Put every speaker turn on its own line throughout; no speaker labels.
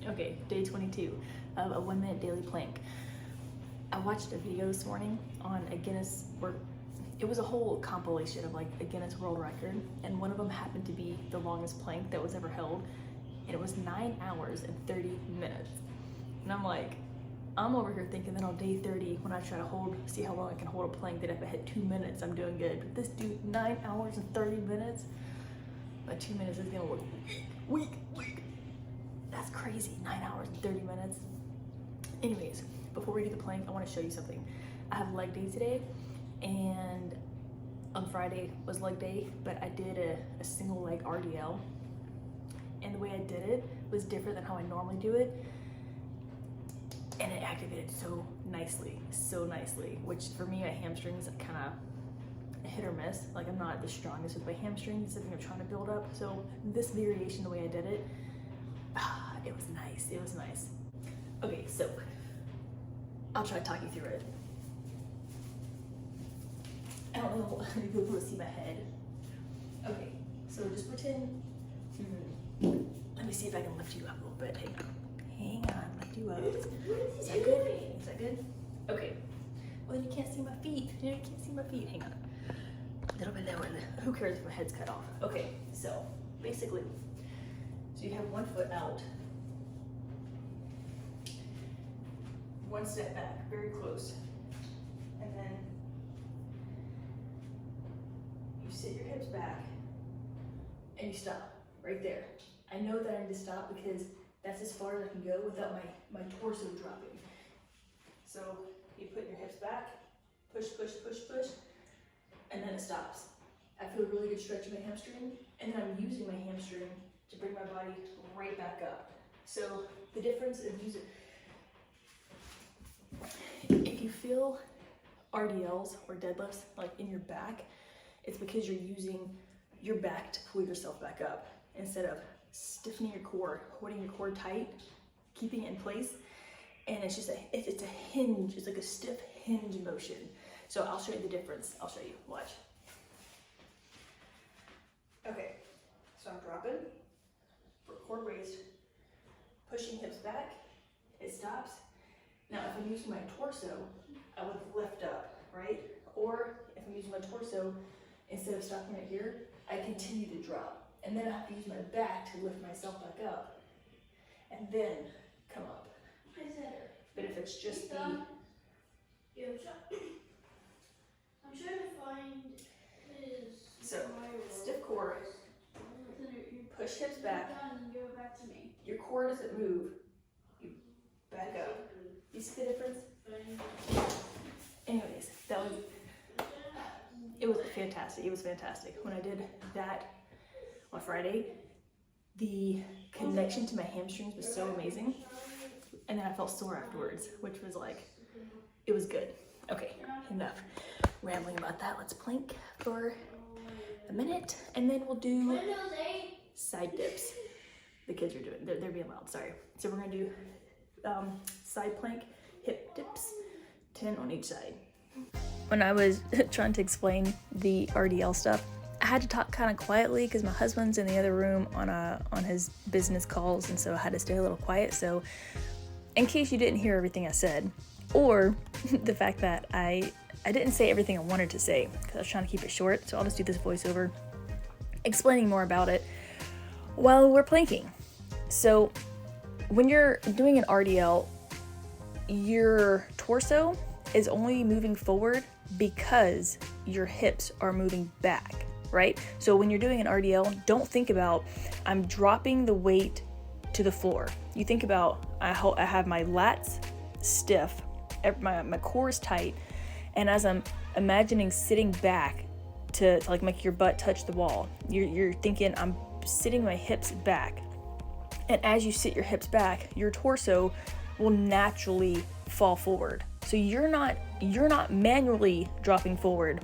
Okay, day 22 of a 1-minute daily plank. I watched a video this morning on a Guinness, or it was a whole compilation of like a Guinness World Record, and one of them happened to be the longest plank that was ever held, and it was 9 hours and 30 minutes. And I'm like, I'm over here thinking that on day 30, when I try to see how long I can hold a plank, that if I hit 2 minutes, I'm doing good. But this dude, 9 hours and 30 minutes, my 2 minutes is gonna look weak. That's crazy, 9 hours and 30 minutes. Anyways, before we do the plank, I wanna show you something. I have leg day today, and on Friday was leg day, but I did a single leg RDL. And the way I did it was different than how I normally do it. And it activated so nicely, which for me, my hamstrings kind of hit or miss. Like, I'm not the strongest with my hamstrings, it's something I'm trying to build up. So this variation, the way I did it, it was nice. Okay, so I'll try to talk you through it. I don't know if you'll be able to see my head. Okay, so just pretend, let me see if I can lift you up a little bit. Hang on, lift you up. Is that good? Is that good? Okay. Well, you can't see my feet. You can't see my feet. Hang on. A little bit lower. Who cares if my head's cut off? Okay, so basically, so you have one foot out, one step back, very close, and then you sit your hips back and you stop right there. I know that I need to stop because that's as far as I can go without my torso dropping. So you put your hips back, push, and then it stops. I feel a really good stretch in my hamstring, and then I'm using my hamstring to bring my body right back up. So the difference is if you feel RDLs or deadlifts like in your back, it's because you're using your back to pull yourself back up instead of stiffening your core, holding your core tight, keeping it in place. And it's just it's a hinge, it's like a stiff hinge motion. So I'll show you the difference. I'll show you, watch. Okay, so I'm dropping, core raised, pushing hips back, it stops. Now if I'm using my torso, I would lift up, right? Or if I'm using my torso, instead of stopping right here, I continue to drop. And then I have to use my back to lift myself back up, and then come up. But if it's just the...
I'm trying to find his...
So, stiff core, push hips back,
Give it back to me.
your core doesn't move, you back up. You see the difference? Anyways, it was fantastic. When I did that on Friday, the connection to my hamstrings was so amazing, and then I felt sore afterwards, which was like, it was good. Okay, enough rambling about that. Let's plank for a minute, and then we'll do side dips. The kids are doing, they're being loud, sorry. So we're gonna do side plank, hip dips, 10 on each side. When I was trying to explain the RDL stuff, I had to talk kind of quietly because my husband's in the other room on his business calls, and so I had to stay a little quiet. So in case you didn't hear everything I said, or the fact that I didn't say everything I wanted to say because I was trying to keep it short, so I'll just do this voiceover explaining more about it while we're planking. So when you're doing an RDL, your torso is only moving forward because your hips are moving back, right? So when you're doing an RDL, don't think about, I'm dropping the weight to the floor. You think about, I have my lats stiff, my core is tight, and as I'm imagining sitting back to like make your butt touch the wall, you're thinking, I'm sitting my hips back. And as you sit your hips back, your torso will naturally fall forward. So you're not manually dropping forward.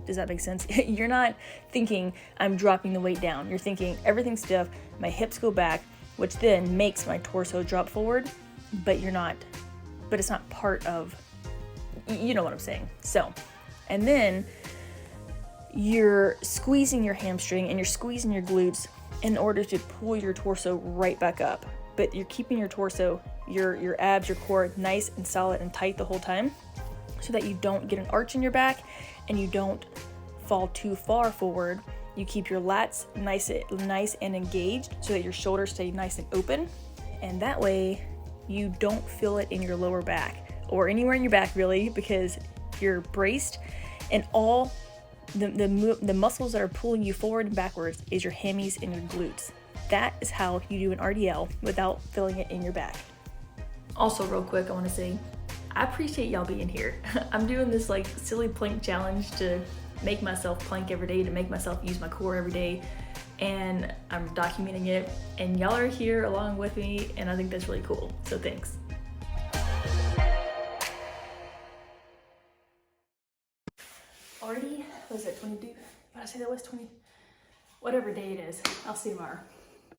Does that make sense? You're not thinking I'm dropping the weight down. You're thinking everything's stiff, my hips go back, which then makes my torso drop forward, but it's not part of, you know what I'm saying. So, and then you're squeezing your hamstring and you're squeezing your glutes in order to pull your torso right back up. but you're keeping your torso, your abs, your core nice and solid and tight the whole time, so that you don't get an arch in your back and you don't fall too far forward. You keep your lats nice and engaged so that your shoulders stay nice and open, and that way you don't feel it in your lower back or anywhere in your back really, because you're braced, and all the muscles that are pulling you forward and backwards is your hammies and your glutes. That is how you do an RDL without feeling it in your back. Also, real quick, I want to say I appreciate y'all being here. I'm doing this like silly plank challenge to make myself plank every day, to make myself use my core every day, and I'm documenting it, and y'all are here along with me, and I think that's really cool, so thanks. Already, what is it, 22? Did I say that was 20? Whatever day it is, I'll see you tomorrow.